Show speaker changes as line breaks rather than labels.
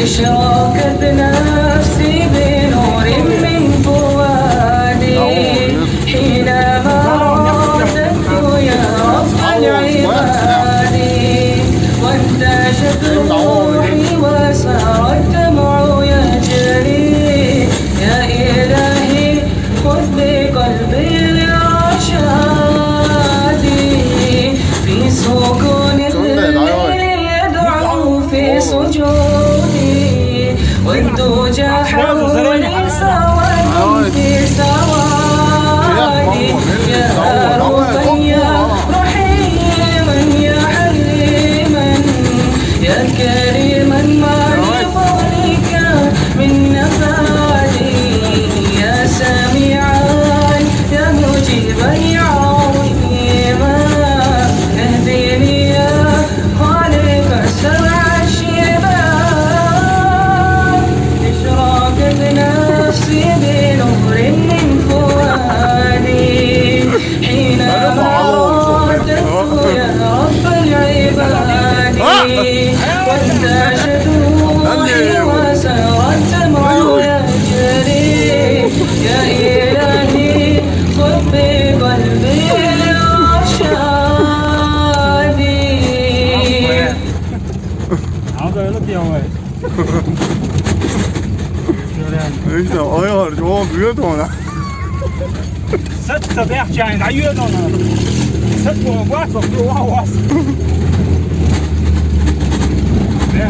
اشراقت نفسي بنور من فؤادي حينما رددت يا رب العباد وانتشت روحي وسار الدمع يجري يا إلهي خذ بقلبي لرشادي في سكون الليل يدعو في سجودي والدجى حولي سواد في سوادي يا ربا يا رحيما يا حليما يا كريما ما لفضلك من نفادي يا سميعا يا مجيبا يا عظيما اهدني يا خالق السبع الشباب اشراقت نفسي بنور من فؤادي حينما رددت يا رب العباد وانتشت روحي وسار الدمع يجري يا إلهي خذ بقلبي لرشادي.
Ikke der øjer, det var myrderne.
Sæt sig der, Tjern, der er jøderne. Sæt på en vart, og du har også. Der er